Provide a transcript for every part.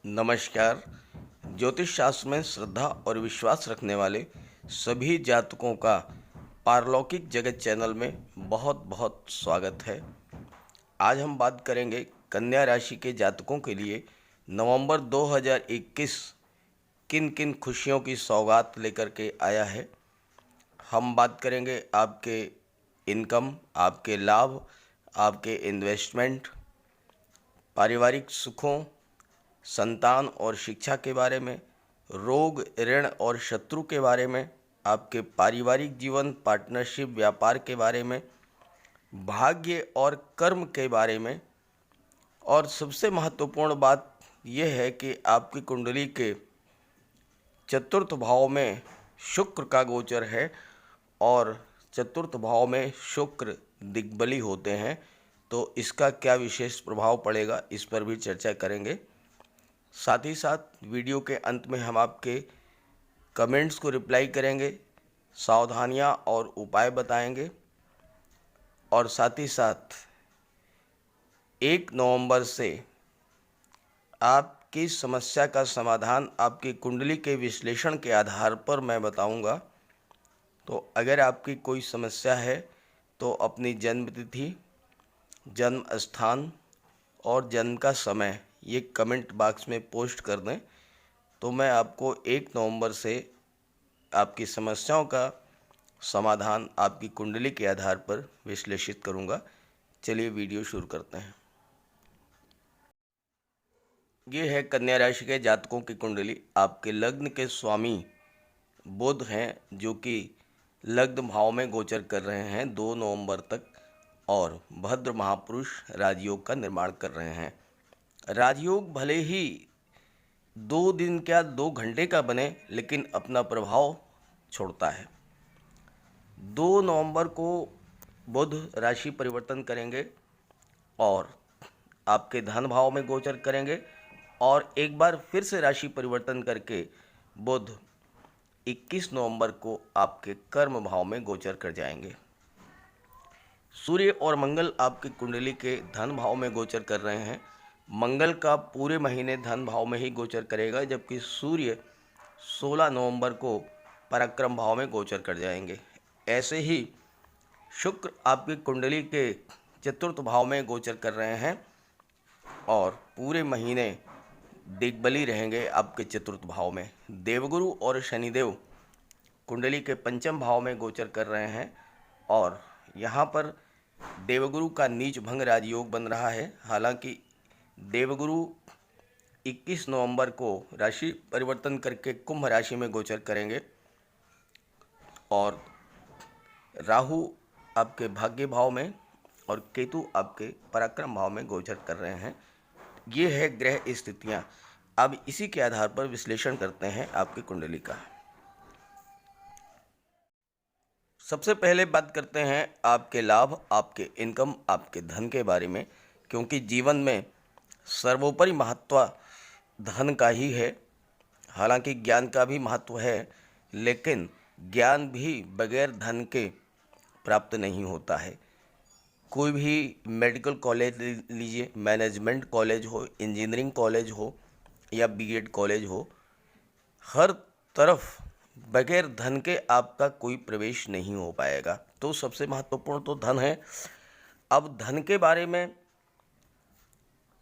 नमस्कार। ज्योतिष शास्त्र में श्रद्धा और विश्वास रखने वाले सभी जातकों का पारलौकिक जगत चैनल में बहुत बहुत स्वागत है। आज हम बात करेंगे कन्या राशि के जातकों के लिए नवंबर 2021 किन किन खुशियों की सौगात लेकर के आया है। हम बात करेंगे आपके इनकम, आपके लाभ, आपके इन्वेस्टमेंट, पारिवारिक सुखों, संतान और शिक्षा के बारे में, रोग, ऋण और शत्रु के बारे में, आपके पारिवारिक जीवन, पार्टनरशिप, व्यापार के बारे में, भाग्य और कर्म के बारे में। और सबसे महत्वपूर्ण बात यह है कि आपकी कुंडली के चतुर्थ भाव में शुक्र का गोचर है और चतुर्थ भाव में शुक्र दिग्बली होते हैं, तो इसका क्या विशेष प्रभाव पड़ेगा इस पर भी चर्चा करेंगे। साथ ही साथ वीडियो के अंत में हम आपके कमेंट्स को रिप्लाई करेंगे, सावधानियां और उपाय बताएंगे और साथ ही साथ 1 नवंबर से आपकी समस्या का समाधान आपकी कुंडली के विश्लेषण के आधार पर मैं बताऊंगा। तो अगर आपकी कोई समस्या है तो अपनी जन्म तिथि, जन्म स्थान और जन्म का समय ये कमेंट बॉक्स में पोस्ट कर दें, तो मैं आपको 1 नवंबर से आपकी समस्याओं का समाधान आपकी कुंडली के आधार पर विश्लेषित करूंगा। चलिए वीडियो शुरू करते हैं। ये है कन्या राशि के जातकों की कुंडली। आपके लग्न के स्वामी बुध हैं, जो कि लग्न भाव में गोचर कर रहे हैं 2 नवंबर तक और भद्र महापुरुष राजयोग का निर्माण कर रहे हैं। राजयोग भले ही 2 दिन क्या 2 घंटे का बने, लेकिन अपना प्रभाव छोड़ता है। 2 नवंबर को बुध राशि परिवर्तन करेंगे और आपके धन भाव में गोचर करेंगे और एक बार फिर से राशि परिवर्तन करके बुध 21 नवंबर को आपके कर्म भाव में गोचर कर जाएंगे। सूर्य और मंगल आपकी कुंडली के धन भाव में गोचर कर रहे हैं। मंगल का पूरे महीने धन भाव में ही गोचर करेगा, जबकि सूर्य 16 नवंबर को पराक्रम भाव में गोचर कर जाएंगे। ऐसे ही शुक्र आपकी कुंडली के चतुर्थ भाव में गोचर कर रहे हैं और पूरे महीने दिग्बली रहेंगे आपके चतुर्थ भाव में। देवगुरु और शनिदेव कुंडली के पंचम भाव में गोचर कर रहे हैं और यहाँ पर देवगुरु का नीच भंग राजयोग बन रहा है। हालांकि देवगुरु 21 नवंबर को राशि परिवर्तन करके कुंभ राशि में गोचर करेंगे और राहु आपके भाग्य भाव में और केतु आपके पराक्रम भाव में गोचर कर रहे हैं। ये है ग्रह स्थितियाँ। अब इसी के आधार पर विश्लेषण करते हैं आपकी कुंडली का। सबसे पहले बात करते हैं आपके लाभ, आपके इनकम, आपके धन के बारे में, क्योंकि जीवन में सर्वोपरि महत्व धन का ही है। हालांकि ज्ञान का भी महत्व है, लेकिन ज्ञान भी बगैर धन के प्राप्त नहीं होता है। कोई भी मेडिकल कॉलेज लीजिए, मैनेजमेंट कॉलेज हो, इंजीनियरिंग कॉलेज हो या बीएड कॉलेज हो, हर तरफ बगैर धन के आपका कोई प्रवेश नहीं हो पाएगा। तो सबसे महत्वपूर्ण तो धन है। अब धन के बारे में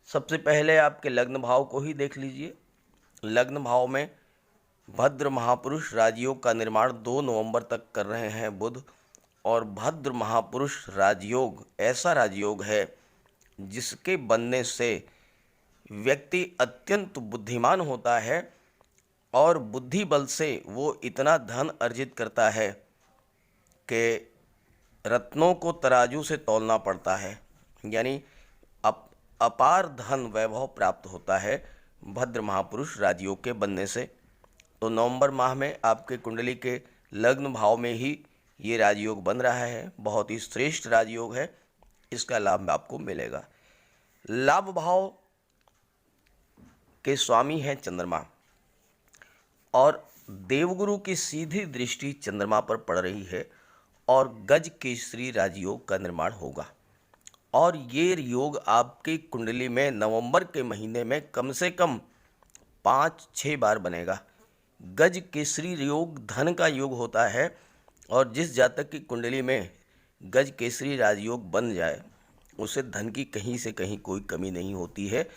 सबसे पहले आपके लग्न भाव को ही देख लीजिए। लग्न भाव में भद्र महापुरुष राजयोग का निर्माण 2 नवंबर तक कर रहे हैं बुध, और भद्र महापुरुष राजयोग ऐसा राजयोग है जिसके बनने से व्यक्ति अत्यंत बुद्धिमान होता है और बुद्धि बल से वो इतना धन अर्जित करता है कि रत्नों को तराजू से तौलना पड़ता है, यानी अपार धन वैभव प्राप्त होता है भद्र महापुरुष राजयोग के बनने से। तो नवंबर माह में आपके कुंडली के लग्न भाव में ही ये राजयोग बन रहा है। बहुत ही श्रेष्ठ राजयोग है, इसका लाभ आपको मिलेगा। लाभ भाव के स्वामी हैं चंद्रमा और देवगुरु की सीधी दृष्टि चंद्रमा पर पड़ रही है और गज केसरी राजयोग का निर्माण होगा। और ये योग आपकी कुंडली में नवंबर के महीने में कम से कम 5-6 बार बनेगा। गज केसरी योग धन का योग होता है और जिस जातक की कुंडली में गज केसरी राजयोग बन जाए उसे धन की कहीं से कहीं कोई कमी नहीं होती है,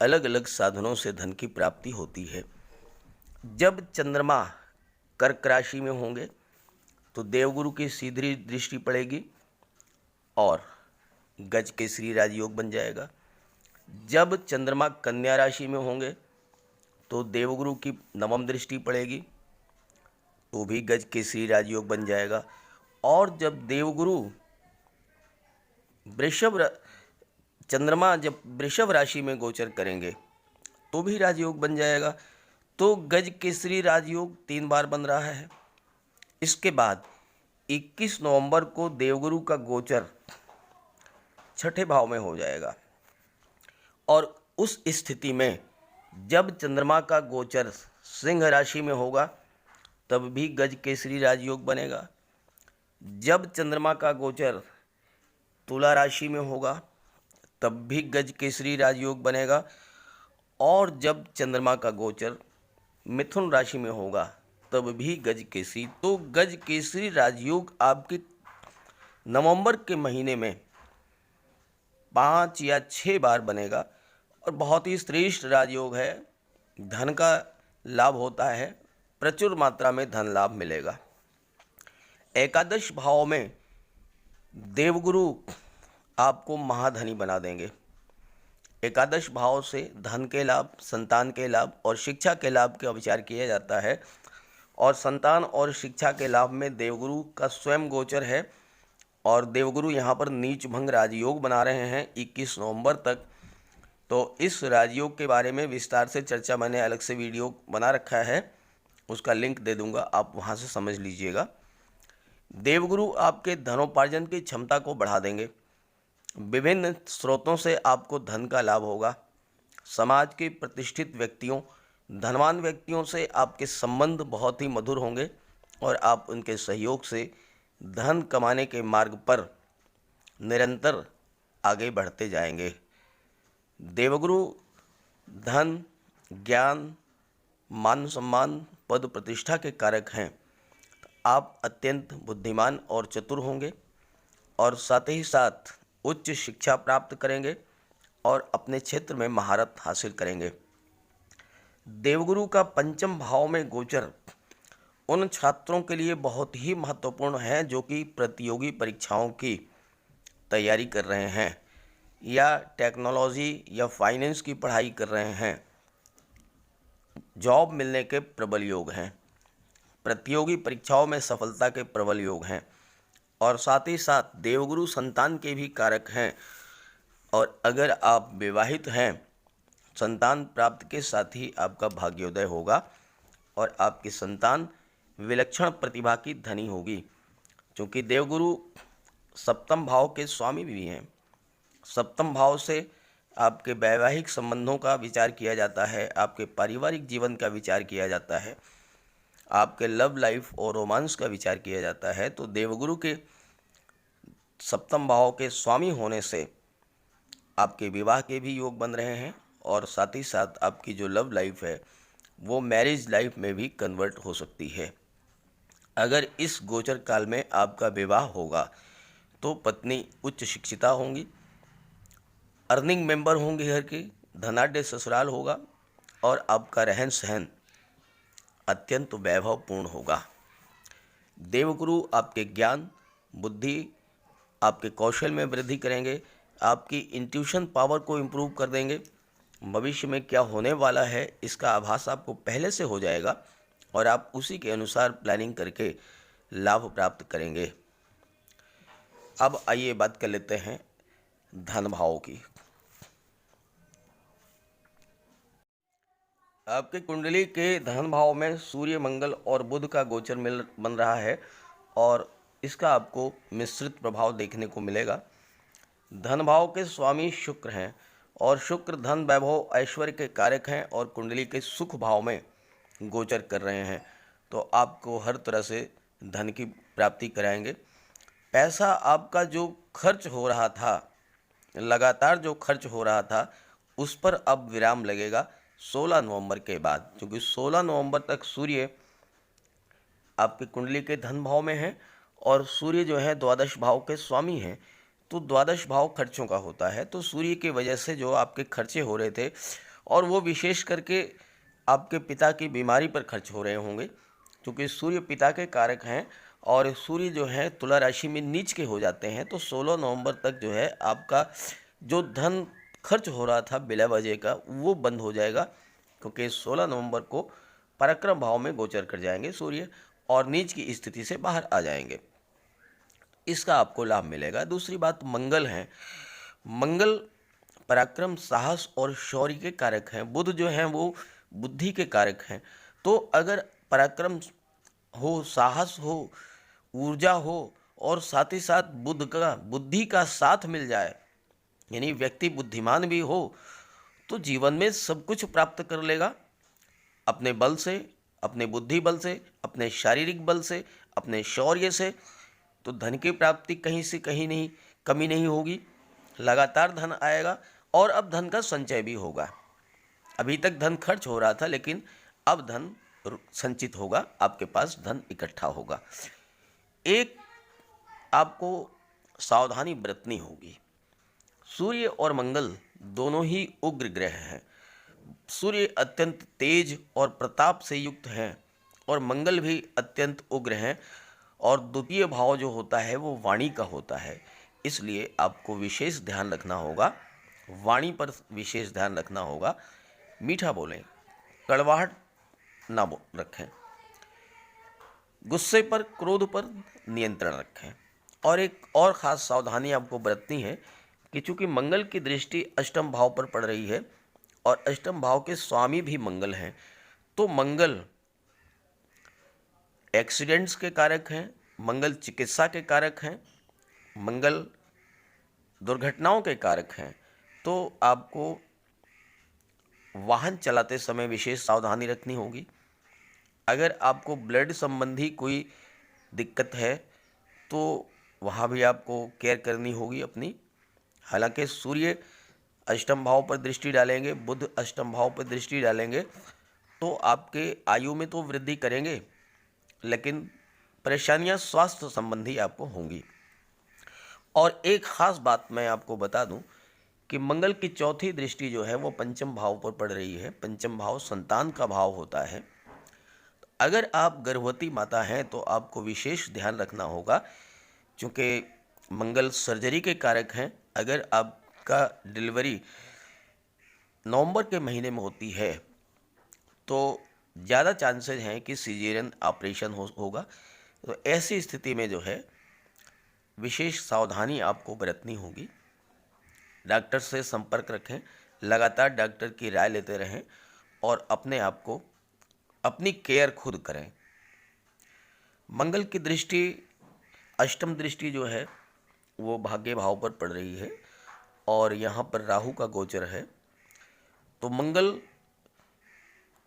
अलग अलग साधनों से धन की प्राप्ति होती है। जब चंद्रमा कर्क राशि में होंगे तो देवगुरु की सीधी दृष्टि पड़ेगी और गज केसरी राजयोग बन जाएगा। जब चंद्रमा कन्या राशि में होंगे तो देवगुरु की नवम दृष्टि पड़ेगी तो भी गज केसरी राजयोग बन जाएगा। और जब देवगुरु चंद्रमा जब वृषभ राशि में गोचर करेंगे तो भी राजयोग बन जाएगा। तो गज केसरी राजयोग 3 बार बन रहा है। इसके बाद 21 नवंबर को देवगुरु का गोचर छठे भाव में हो जाएगा और उस स्थिति में जब चंद्रमा का गोचर सिंह राशि में होगा तब भी गज केसरी राजयोग बनेगा। जब चंद्रमा का गोचर तुला राशि में होगा तब भी गज केसरी राजयोग बनेगा और जब चंद्रमा का गोचर मिथुन राशि में होगा तब भी गज केसरी। तो गज केसरी राजयोग आपके नवंबर के महीने में 5 या 6 बार बनेगा और बहुत ही श्रेष्ठ राजयोग है। धन का लाभ होता है, प्रचुर मात्रा में धन लाभ मिलेगा। एकादश भाव में देवगुरु आपको महाधनी बना देंगे। एकादश भाव से धन के लाभ, संतान के लाभ और शिक्षा के लाभ का विचार किया जाता है और संतान और शिक्षा के लाभ में देवगुरु का स्वयं गोचर है और देवगुरु यहाँ पर नीच भंग राजयोग बना रहे हैं 21 नवंबर तक। तो इस राजयोग के बारे में विस्तार से चर्चा मैंने अलग से वीडियो बना रखा है, उसका लिंक दे दूंगा, आप वहाँ से समझ लीजिएगा। देवगुरु आपके धनोपार्जन की क्षमता को बढ़ा देंगे। विभिन्न स्रोतों से आपको धन का लाभ होगा। समाज के प्रतिष्ठित व्यक्तियों, धनवान व्यक्तियों से आपके संबंध बहुत ही मधुर होंगे और आप उनके सहयोग से धन कमाने के मार्ग पर निरंतर आगे बढ़ते जाएंगे। देवगुरु धन, ज्ञान, मान सम्मान, पद प्रतिष्ठा के कारक हैं। आप अत्यंत बुद्धिमान और चतुर होंगे और साथ ही साथ उच्च शिक्षा प्राप्त करेंगे और अपने क्षेत्र में महारत हासिल करेंगे। देवगुरु का पंचम भाव में गोचर उन छात्रों के लिए बहुत ही महत्वपूर्ण है जो कि प्रतियोगी परीक्षाओं की तैयारी कर रहे हैं या टेक्नोलॉजी या फाइनेंस की पढ़ाई कर रहे हैं। जॉब मिलने के प्रबल योग हैं, प्रतियोगी परीक्षाओं में सफलता के प्रबल योग हैं और साथ ही साथ देवगुरु संतान के भी कारक हैं। और अगर आप विवाहित हैं, संतान प्राप्ति के साथ ही आपका भाग्योदय होगा और आपकी संतान विलक्षण प्रतिभा की धनी होगी, क्योंकि देवगुरु सप्तम भाव के स्वामी भी हैं। सप्तम भाव से आपके वैवाहिक संबंधों का विचार किया जाता है, आपके पारिवारिक जीवन का विचार किया जाता है, आपके लव लाइफ और रोमांस का विचार किया जाता है। तो देवगुरु के सप्तम भाव के स्वामी होने से आपके विवाह के भी योग बन रहे हैं और साथ ही साथ आपकी जो लव लाइफ है वो मैरिज लाइफ में भी कन्वर्ट हो सकती है। अगर इस गोचर काल में आपका विवाह होगा तो पत्नी उच्च शिक्षिता होंगी, अर्निंग मेंबर होंगे घर की, धनाढ्य ससुराल होगा और आपका रहन सहन अत्यंत वैभवपूर्ण होगा। देवगुरु आपके ज्ञान, बुद्धि, आपके कौशल में वृद्धि करेंगे, आपकी इंट्यूशन पावर को इम्प्रूव कर देंगे। भविष्य में क्या होने वाला है इसका आभास आपको पहले से हो जाएगा और आप उसी के अनुसार प्लानिंग करके लाभ प्राप्त करेंगे। अब आइए बात कर लेते हैं धन भाव की। आपके कुंडली के धन भाव में सूर्य, मंगल और बुध का गोचर बन रहा है और इसका आपको मिश्रित प्रभाव देखने को मिलेगा। धन भाव के स्वामी शुक्र हैं और शुक्र धन, वैभव, ऐश्वर्य के कारक हैं और कुंडली के सुख भाव में गोचर कर रहे हैं, तो आपको हर तरह से धन की प्राप्ति कराएंगे। पैसा आपका जो खर्च हो रहा था, लगातार जो खर्च हो रहा था, उस पर अब विराम लगेगा। 16 नवंबर के बाद, क्योंकि 16 नवंबर तक सूर्य आपकी कुंडली के धन भाव में है और सूर्य जो है द्वादश भाव के स्वामी हैं। तो द्वादश भाव खर्चों का होता है, तो सूर्य की वजह से जो आपके खर्चे हो रहे थे और वो विशेष करके आपके पिता की बीमारी पर खर्च हो रहे होंगे, क्योंकि सूर्य पिता के कारक हैं और सूर्य जो है तुला राशि में नीच के हो जाते हैं। तो 16 नवंबर तक जो है आपका जो धन खर्च हो रहा था बिला वजह का, वो बंद हो जाएगा, क्योंकि 16 नवंबर को पराक्रम भाव में गोचर कर जाएंगे सूर्य और नीच की स्थिति से बाहर आ जाएंगे। इसका आपको लाभ मिलेगा। दूसरी बात मंगल है। मंगल पराक्रम, साहस और शौर्य के कारक हैं। बुध जो हैं वो बुद्धि के कारक हैं। तो अगर पराक्रम हो, साहस हो, ऊर्जा हो और साथ ही साथ बुद्धि का साथ मिल जाए, यानी व्यक्ति बुद्धिमान भी हो, तो जीवन में सब कुछ प्राप्त कर लेगा अपने बल से, अपने बुद्धि बल से, अपने शारीरिक बल से, अपने शौर्य से। तो धन की प्राप्ति कहीं से कहीं नहीं, कमी नहीं होगी, लगातार धन आएगा और अब धन का संचय भी होगा। अभी तक धन खर्च हो रहा था, लेकिन अब धन संचित होगा, आपके पास धन इकट्ठा होगा। एक आपको सावधानी बरतनी होगी। सूर्य और मंगल दोनों ही उग्र ग्रह हैं। सूर्य अत्यंत तेज और प्रताप से युक्त हैं और मंगल भी अत्यंत उग्र हैं और द्वितीय भाव जो होता है वो वाणी का होता है। इसलिए आपको विशेष ध्यान रखना होगा, वाणी पर विशेष ध्यान रखना होगा। मीठा बोलें, कड़वाहट ना रखें, गुस्से पर, क्रोध पर नियंत्रण रखें। और एक और ख़ास सावधानी आपको बरतनी है कि चूंकि मंगल की दृष्टि अष्टम भाव पर पड़ रही है और अष्टम भाव के स्वामी भी मंगल हैं, तो मंगल एक्सीडेंट्स के कारक हैं, मंगल चिकित्सा के कारक हैं, मंगल दुर्घटनाओं के कारक हैं। तो आपको वाहन चलाते समय विशेष सावधानी रखनी होगी। अगर आपको ब्लड संबंधी कोई दिक्कत है तो वहाँ भी आपको केयर करनी होगी अपनी। हालांकि सूर्य अष्टम भाव पर दृष्टि डालेंगे, बुध अष्टम भाव पर दृष्टि डालेंगे, तो आपके आयु में तो वृद्धि करेंगे, लेकिन परेशानियां स्वास्थ्य संबंधी आपको होंगी। और एक ख़ास बात मैं आपको बता दूं कि मंगल की चौथी दृष्टि जो है वो पंचम भाव पर पड़ रही है। पंचम भाव संतान का भाव होता है। अगर आप गर्भवती माता हैं तो आपको विशेष ध्यान रखना होगा, क्योंकि मंगल सर्जरी के कारक हैं। अगर आपका डिलीवरी नवंबर के महीने में होती है तो ज़्यादा चांसेस हैं कि सीजेरियन ऑपरेशन होगा। तो ऐसी स्थिति में जो है विशेष सावधानी आपको बरतनी होगी। डॉक्टर से संपर्क रखें, लगातार डॉक्टर की राय लेते रहें और अपने आप को, अपनी केयर खुद करें। मंगल की दृष्टि, अष्टम दृष्टि जो है वो भाग्य भाव पर पड़ रही है और यहाँ पर राहु का गोचर है। तो मंगल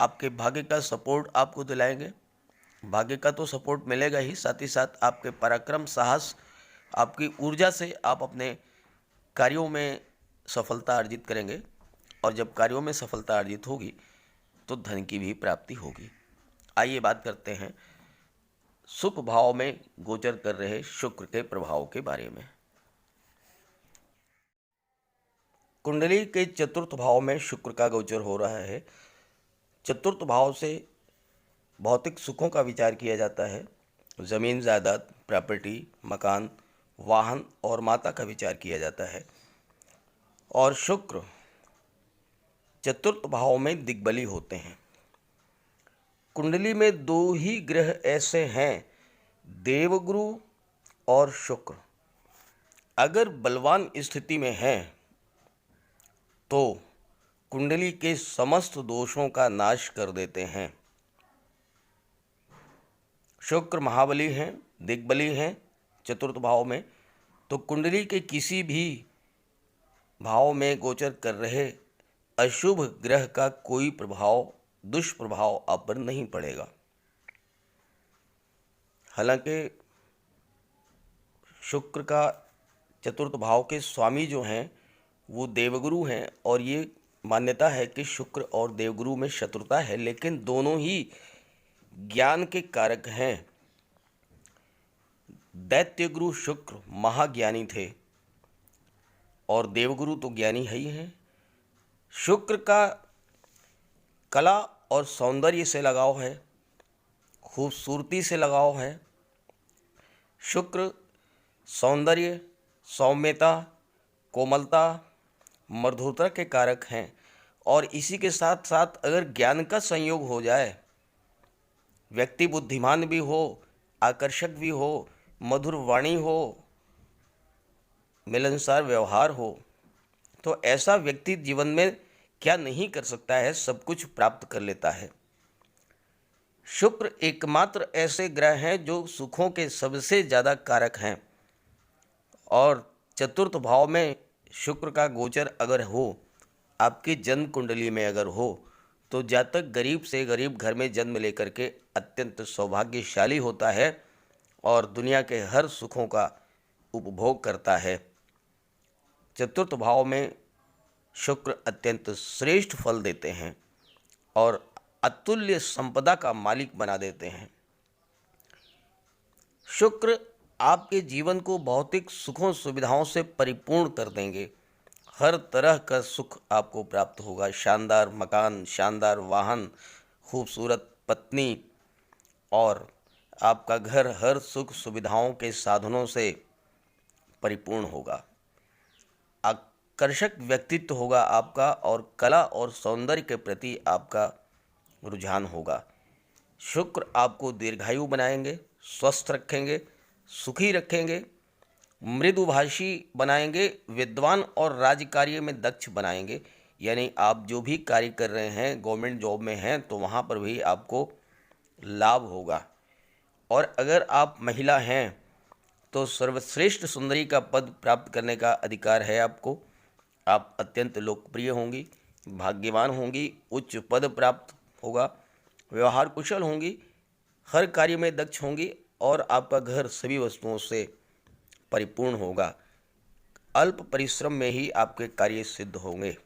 आपके भाग्य का सपोर्ट आपको दिलाएंगे। भाग्य का तो सपोर्ट मिलेगा ही, साथ ही साथ आपके पराक्रम, साहस, आपकी ऊर्जा से आप अपने कार्यों में सफलता अर्जित करेंगे और जब कार्यों में सफलता अर्जित होगी तो धन की भी प्राप्ति होगी। आइए बात करते हैं सुख भाव में गोचर कर रहे शुक्र के प्रभाव के बारे में। कुंडली के चतुर्थ भाव में शुक्र का गोचर हो रहा है। चतुर्थ भाव से भौतिक सुखों का विचार किया जाता है। ज़मीन, जायदाद, प्रॉपर्टी, मकान, वाहन और माता का विचार किया जाता है। और शुक्र चतुर्थ भाव में दिग्बली होते हैं। कुंडली में दो ही ग्रह ऐसे हैं, देवगुरु और शुक्र। अगर बलवान स्थिति में हैं तो कुंडली के समस्त दोषों का नाश कर देते हैं। शुक्र महाबली हैं, दिग्बली हैं चतुर्थ भाव में, तो कुंडली के किसी भी भाव में गोचर कर रहे अशुभ ग्रह का कोई प्रभाव, दुष्प्रभाव आप पर नहीं पड़ेगा। हालांकि शुक्र का चतुर्थ भाव के स्वामी जो हैं वो देवगुरु हैं और ये मान्यता है कि शुक्र और देवगुरु में शत्रुता है, लेकिन दोनों ही ज्ञान के कारक हैं। दैत्य गुरु शुक्र महाज्ञानी थे और देवगुरु तो ज्ञानी है ही हैं। शुक्र का कला और सौंदर्य से लगाव है, खूबसूरती से लगाव है। शुक्र सौंदर्य, सौम्यता, कोमलता, मधुरता के कारक हैं। और इसी के साथ साथ अगर ज्ञान का संयोग हो जाए, व्यक्ति बुद्धिमान भी हो, आकर्षक भी हो, मधुर वाणी हो, मिलनसार व्यवहार हो, तो ऐसा व्यक्ति जीवन में क्या नहीं कर सकता है, सब कुछ प्राप्त कर लेता है। शुक्र एकमात्र ऐसे ग्रह हैं जो सुखों के सबसे ज़्यादा कारक हैं। और चतुर्थ भाव में शुक्र का गोचर अगर हो, आपकी जन्म कुंडली में अगर हो, तो जातक गरीब से गरीब घर में जन्म लेकर के अत्यंत सौभाग्यशाली होता है और दुनिया के हर सुखों का उपभोग करता है। चतुर्थ भाव में शुक्र अत्यंत श्रेष्ठ फल देते हैं और अतुल्य संपदा का मालिक बना देते हैं। शुक्र आपके जीवन को भौतिक सुखों सुविधाओं से परिपूर्ण कर देंगे। हर तरह का सुख आपको प्राप्त होगा। शानदार मकान, शानदार वाहन, खूबसूरत पत्नी और आपका घर हर सुख सुविधाओं के साधनों से परिपूर्ण होगा। आकर्षक व्यक्तित्व होगा आपका और कला और सौंदर्य के प्रति आपका रुझान होगा। शुक्र आपको दीर्घायु बनाएंगे, स्वस्थ रखेंगे, सुखी रखेंगे, मृदुभाषी बनाएंगे, विद्वान और राजकार्य में दक्ष बनाएंगे। यानी आप जो भी कार्य कर रहे हैं, गवर्नमेंट जॉब में हैं, तो वहाँ पर भी आपको लाभ होगा। और अगर आप महिला हैं तो सर्वश्रेष्ठ सुंदरी का पद प्राप्त करने का अधिकार है आपको। आप अत्यंत लोकप्रिय होंगी, भाग्यवान होंगी, उच्च पद प्राप्त होगा, व्यवहार कुशल होंगी, हर कार्य में दक्ष होंगी और आपका घर सभी वस्तुओं से परिपूर्ण होगा। अल्प परिश्रम में ही आपके कार्य सिद्ध होंगे।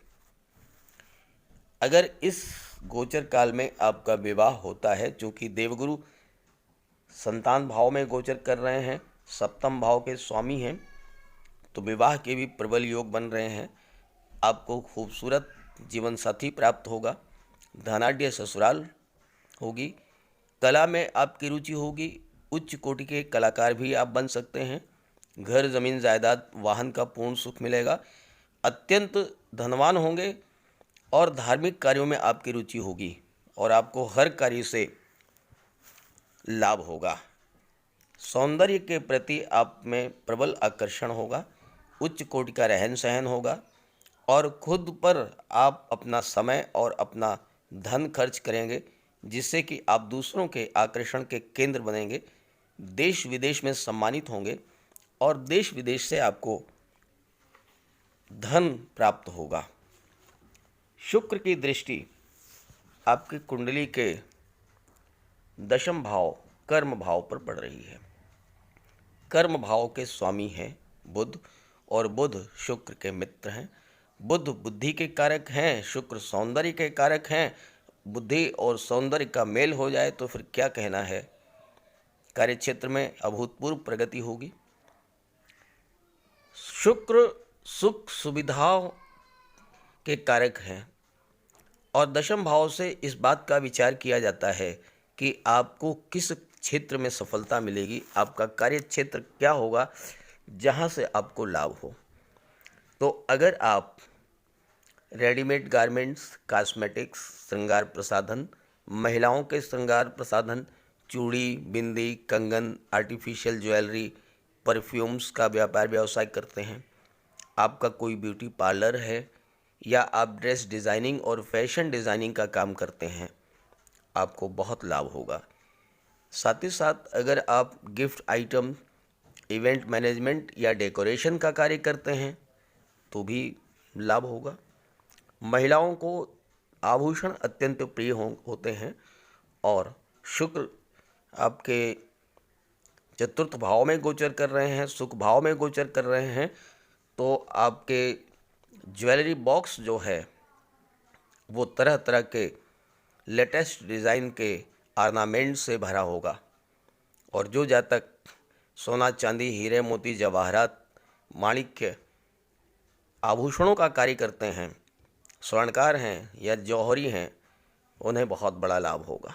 अगर इस गोचर काल में आपका विवाह होता है, चूँकि देवगुरु संतान भाव में गोचर कर रहे हैं, सप्तम भाव के स्वामी हैं, तो विवाह के भी प्रबल योग बन रहे हैं। आपको खूबसूरत जीवन साथी प्राप्त होगा, धनाढ्य ससुराल होगी, कला में आपकी रुचि होगी, उच्च कोटि के कलाकार भी आप बन सकते हैं। घर, जमीन, जायदाद, वाहन का पूर्ण सुख मिलेगा, अत्यंत धनवान होंगे और धार्मिक कार्यों में आपकी रुचि होगी और आपको हर कार्य से लाभ होगा। सौंदर्य के प्रति आप में प्रबल आकर्षण होगा, उच्च कोटि का रहन सहन होगा और खुद पर आप अपना समय और अपना धन खर्च करेंगे, जिससे कि आप दूसरों के आकर्षण के केंद्र बनेंगे, देश विदेश में सम्मानित होंगे और देश विदेश से आपको धन प्राप्त होगा। शुक्र की दृष्टि आपकी कुंडली के दशम भाव कर्म भाव पर पड़ रही है। कर्म भाव के स्वामी हैं बुध और बुध शुक्र के मित्र हैं। बुध बुद्धि के कारक हैं, शुक्र सौंदर्य के कारक हैं। बुद्धि और सौंदर्य का मेल हो जाए तो फिर क्या कहना है। कार्य क्षेत्र में अभूतपूर्व प्रगति होगी। शुक्र सुख सुविधाओं के कारक हैं और दशम भाव से इस बात का विचार किया जाता है कि आपको किस क्षेत्र में सफलता मिलेगी, आपका कार्य क्षेत्र क्या होगा जहां से आपको लाभ हो। तो अगर आप रेडीमेड गारमेंट्स, कॉस्मेटिक्स, श्रृंगार प्रसाधन, महिलाओं के श्रृंगार प्रसाधन, चूड़ी, बिंदी, कंगन, आर्टिफिशियल ज्वेलरी, परफ्यूम्स का व्यापार व्यवसाय करते हैं, आपका कोई ब्यूटी पार्लर है या आप ड्रेस डिज़ाइनिंग और फैशन डिज़ाइनिंग का काम करते हैं, आपको बहुत लाभ होगा। साथ ही साथ अगर आप गिफ्ट आइटम, इवेंट मैनेजमेंट या डेकोरेशन का कार्य करते हैं तो भी लाभ होगा। महिलाओं को आभूषण अत्यंत प्रिय होते हैं और शुक्र आपके चतुर्थ भाव में गोचर कर रहे हैं, सुख भाव में गोचर कर रहे हैं, तो आपके ज्वेलरी बॉक्स जो है वो तरह तरह के लेटेस्ट डिज़ाइन के ऑर्नामेंट से भरा होगा। और जो जातक सोना चांदी हीरे मोती जवाहरात माणिक्य आभूषणों का कार्य करते हैं, स्वर्णकार हैं या जौहरी हैं, उन्हें बहुत बड़ा लाभ होगा।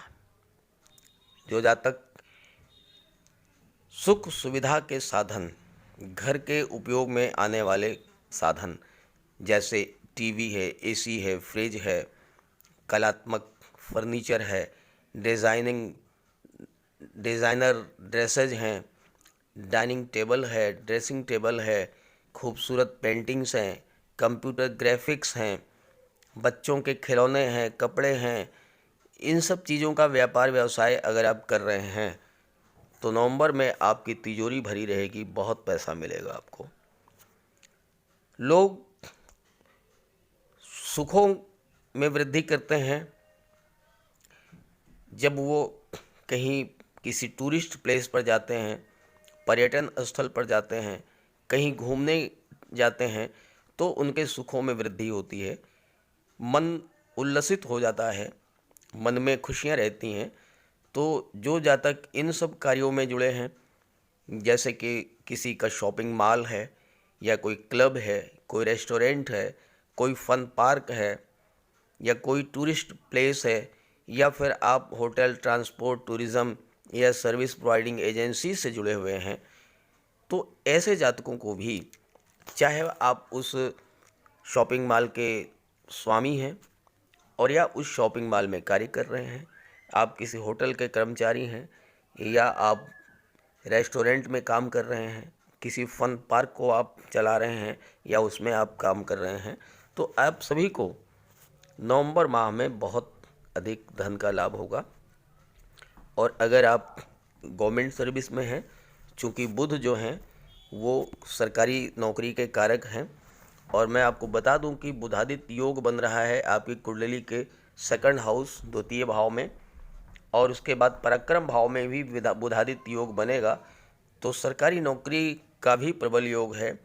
जो जातक सुख सुविधा के साधन, घर के उपयोग में आने वाले साधन जैसे टीवी है, एसी है, फ्रिज है, कलात्मक फर्नीचर है, डिज़ाइनर ड्रेसेज हैं, डाइनिंग टेबल है, ड्रेसिंग टेबल है, खूबसूरत पेंटिंग्स हैं, कंप्यूटर ग्राफिक्स हैं, बच्चों के खिलौने हैं, कपड़े हैं, इन सब चीज़ों का व्यापार व्यवसाय अगर आप कर रहे हैं तो नवंबर में आपकी तिजोरी भरी रहेगी, बहुत पैसा मिलेगा आपको। लोग सुखों में वृद्धि करते हैं जब वो कहीं किसी टूरिस्ट प्लेस पर जाते हैं, पर्यटन स्थल पर जाते हैं, कहीं घूमने जाते हैं, तो उनके सुखों में वृद्धि होती है, मन उल्लसित हो जाता है, मन में खुशियाँ रहती हैं। तो जो जातक इन सब कार्यों में जुड़े हैं, जैसे कि किसी का शॉपिंग मॉल है या कोई क्लब है, कोई रेस्टोरेंट है, कोई फन पार्क है या कोई टूरिस्ट प्लेस है, या फिर आप होटल, ट्रांसपोर्ट, टूरिज़्म या सर्विस प्रोवाइडिंग एजेंसी से जुड़े हुए हैं, तो ऐसे जातकों को भी, चाहे आप उस शॉपिंग मॉल के स्वामी हैं और या उस शॉपिंग मॉल में कार्य कर रहे हैं, आप किसी होटल के कर्मचारी हैं या आप रेस्टोरेंट में काम कर रहे हैं, किसी फन पार्क को आप चला रहे हैं या उसमें आप काम कर रहे हैं, तो आप सभी को नवंबर माह में बहुत अधिक धन का लाभ होगा। और अगर आप गवर्नमेंट सर्विस में हैं, चूँकि बुध जो हैं वो सरकारी नौकरी के कारक हैं, और मैं आपको बता दूं कि बुधादित्य योग बन रहा है आपकी कुंडली के सेकंड हाउस द्वितीय भाव में, और उसके बाद पराक्रम भाव में भी बुधादित्य योग बनेगा। तो सरकारी नौकरी का भी प्रबल योग है।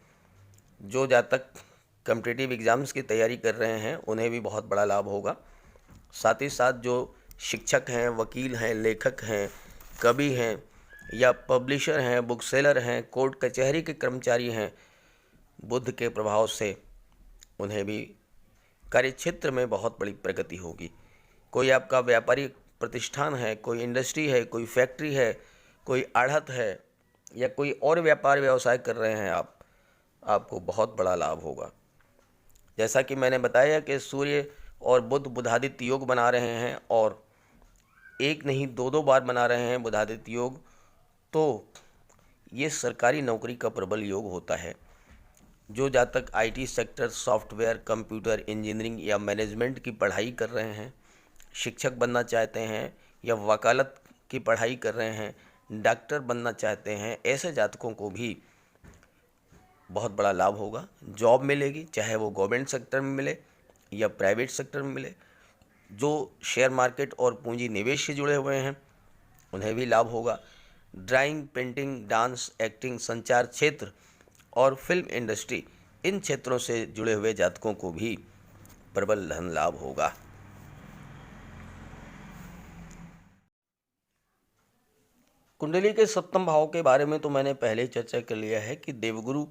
जो जातक कॉम्पिटिटिव एग्ज़ाम्स की तैयारी कर रहे हैं उन्हें भी बहुत बड़ा लाभ होगा। साथ ही साथ जो शिक्षक हैं, वकील हैं, लेखक हैं, कवि हैं या पब्लिशर हैं, बुक सेलर हैं, कोर्ट कचहरी के कर्मचारी हैं, बुध के प्रभाव से उन्हें भी कार्यक्षेत्र में बहुत बड़ी प्रगति होगी। कोई आपका व्यापारिक प्रतिष्ठान है, कोई इंडस्ट्री है, कोई फैक्ट्री है, कोई आढ़त है या कोई और व्यापार व्यवसाय कर रहे हैं आपको बहुत बड़ा लाभ होगा। जैसा कि मैंने बताया कि सूर्य और बुध बुधादित्य योग बना रहे हैं, और एक नहीं दो दो बार बना रहे हैं बुधादित्य योग, तो ये सरकारी नौकरी का प्रबल योग होता है। जो जातक IT sector, software, computer engineering या मैनेजमेंट की पढ़ाई कर रहे हैं, शिक्षक बनना चाहते हैं या वकालत की पढ़ाई कर रहे हैं, डॉक्टर बनना चाहते हैं, ऐसे जातकों को भी बहुत बड़ा लाभ होगा। जॉब मिलेगी, चाहे वो गवर्नमेंट सेक्टर में मिले या प्राइवेट सेक्टर में मिले। जो शेयर मार्केट और पूंजी निवेश से जुड़े हुए हैं उन्हें भी लाभ होगा। ड्राइंग, पेंटिंग, डांस, एक्टिंग, संचार क्षेत्र और फिल्म इंडस्ट्री, इन क्षेत्रों से जुड़े हुए जातकों को भी प्रबल धन लाभ होगा। कुंडली के सप्तम भाव के बारे में तो मैंने पहले ही चर्चा कर लिया है कि देवगुरु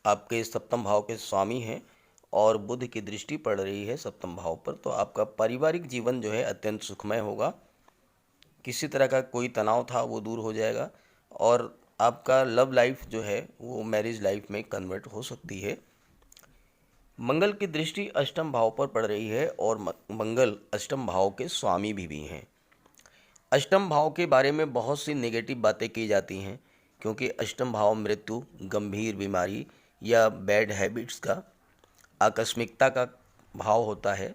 आपके सप्तम भाव के स्वामी हैं और बुध की दृष्टि पड़ रही है सप्तम भाव पर, तो आपका पारिवारिक जीवन जो है अत्यंत सुखमय होगा। किसी तरह का कोई तनाव था वो दूर हो जाएगा, और आपका लव लाइफ जो है वो मैरिज लाइफ में कन्वर्ट हो सकती है। मंगल की दृष्टि अष्टम भाव पर पड़ रही है और मंगल अष्टम भाव के स्वामी भी हैं। अष्टम भाव के बारे में बहुत सी नेगेटिव बातें की जाती हैं, क्योंकि अष्टम भाव मृत्यु, गंभीर बीमारी या बैड हैबिट्स का, आकस्मिकता का भाव होता है।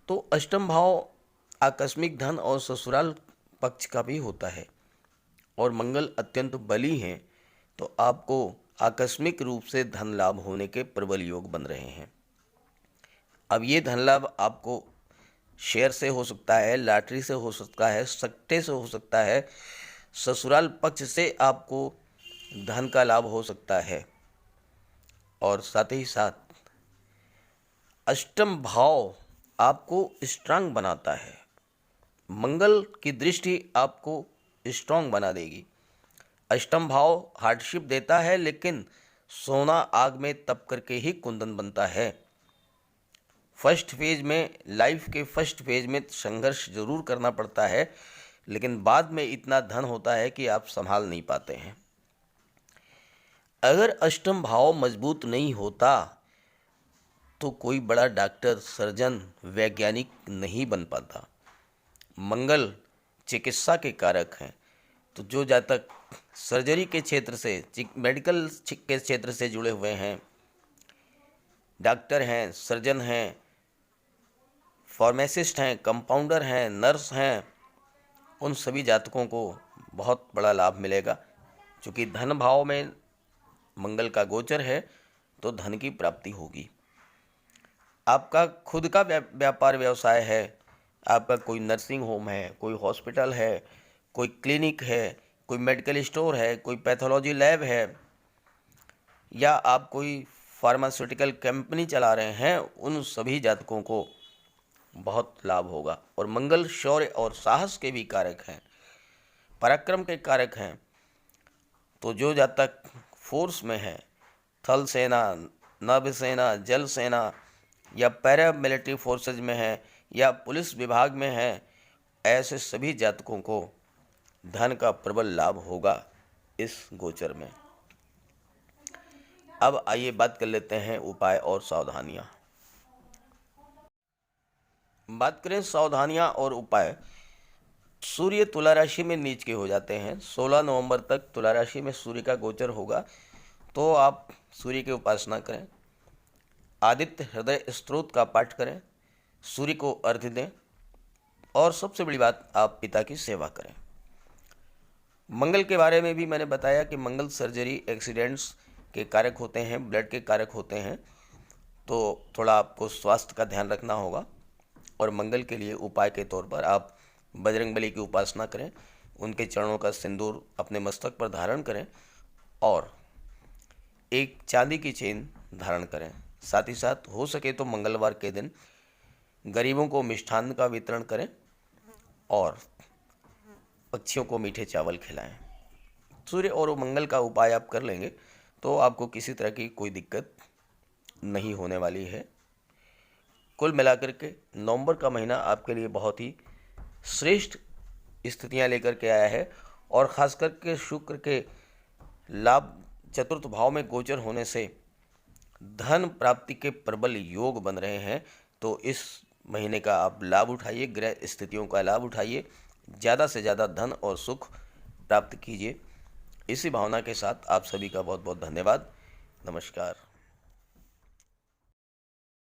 तो अष्टम भाव आकस्मिक धन और ससुराल पक्ष का भी होता है, और मंगल अत्यंत बली हैं, तो आपको आकस्मिक रूप से धन लाभ होने के प्रबल योग बन रहे हैं। अब ये धन लाभ आपको शेयर से हो सकता है, लॉटरी से हो सकता है, सट्टे से हो सकता है, ससुराल पक्ष से आपको धन का लाभ हो सकता है। और साथ ही साथ अष्टम भाव आपको स्ट्रांग बनाता है। मंगल की दृष्टि आपको स्ट्रांग बना देगी। अष्टम भाव हार्डशिप देता है, लेकिन सोना आग में तप करके ही कुंदन बनता है। फर्स्ट फेज में, लाइफ के फर्स्ट फेज में संघर्ष जरूर करना पड़ता है, लेकिन बाद में इतना धन होता है कि आप संभाल नहीं पाते हैं। अगर अष्टम भाव मजबूत नहीं होता तो कोई बड़ा डॉक्टर, सर्जन, वैज्ञानिक नहीं बन पाता। मंगल चिकित्सा के कारक हैं, तो जो जातक सर्जरी के क्षेत्र से, मेडिकल के क्षेत्र से जुड़े हुए हैं, डॉक्टर हैं, सर्जन हैं, फार्मासिस्ट हैं, कंपाउंडर हैं, नर्स हैं, उन सभी जातकों को बहुत बड़ा लाभ मिलेगा। क्योंकि धन भाव में मंगल का गोचर है तो धन की प्राप्ति होगी। आपका खुद का व्यापार व्यवसाय है, आपका कोई नर्सिंग होम है, कोई हॉस्पिटल है, कोई क्लिनिक है, कोई मेडिकल स्टोर है, कोई पैथोलॉजी लैब है, या आप कोई फार्मास्यूटिकल कंपनी चला रहे हैं, उन सभी जातकों को बहुत लाभ होगा। और मंगल शौर्य और साहस के भी कारक हैं, पराक्रम के कारक हैं। तो जो जातक फोर्स में है, थल सेना, नभ सेना, जल सेना या पैरा मिलिट्री फोर्सेज में है या पुलिस विभाग में है, ऐसे सभी जातकों को धन का प्रबल लाभ होगा इस गोचर में। अब आइए बात कर लेते हैं उपाय और सावधानियां। बात करें सावधानियां और उपाय। सूर्य तुला राशि में नीच के हो जाते हैं। 16 नवंबर तक तुला राशि में सूर्य का गोचर होगा, तो आप सूर्य की उपासना करें, आदित्य हृदय स्तोत्र का पाठ करें, सूर्य को अर्घ्य दें, और सबसे बड़ी बात, आप पिता की सेवा करें। मंगल के बारे में भी मैंने बताया कि मंगल सर्जरी, एक्सीडेंट्स के कारक होते हैं, ब्लड के कारक होते हैं, तो थोड़ा आपको स्वास्थ्य का ध्यान रखना होगा। और मंगल के लिए उपाय के तौर पर आप बजरंगबली की उपासना करें, उनके चरणों का सिंदूर अपने मस्तक पर धारण करें और एक चांदी की चेन धारण करें। साथ ही साथ हो सके तो मंगलवार के दिन गरीबों को मिष्ठान्न का वितरण करें और पक्षियों को मीठे चावल खिलाएं। सूर्य और मंगल का उपाय आप कर लेंगे तो आपको किसी तरह की कोई दिक्कत नहीं होने वाली है। कुल मिलाकर के नवंबर का महीना आपके लिए बहुत ही श्रेष्ठ स्थितियां लेकर के आया है, और ख़ास करके शुक्र के लाभ चतुर्थ भाव में गोचर होने से धन प्राप्ति के प्रबल योग बन रहे हैं। तो इस महीने का आप लाभ उठाइए, ग्रह स्थितियों का लाभ उठाइए, ज़्यादा से ज़्यादा धन और सुख प्राप्त कीजिए। इसी भावना के साथ आप सभी का बहुत बहुत धन्यवाद। नमस्कार।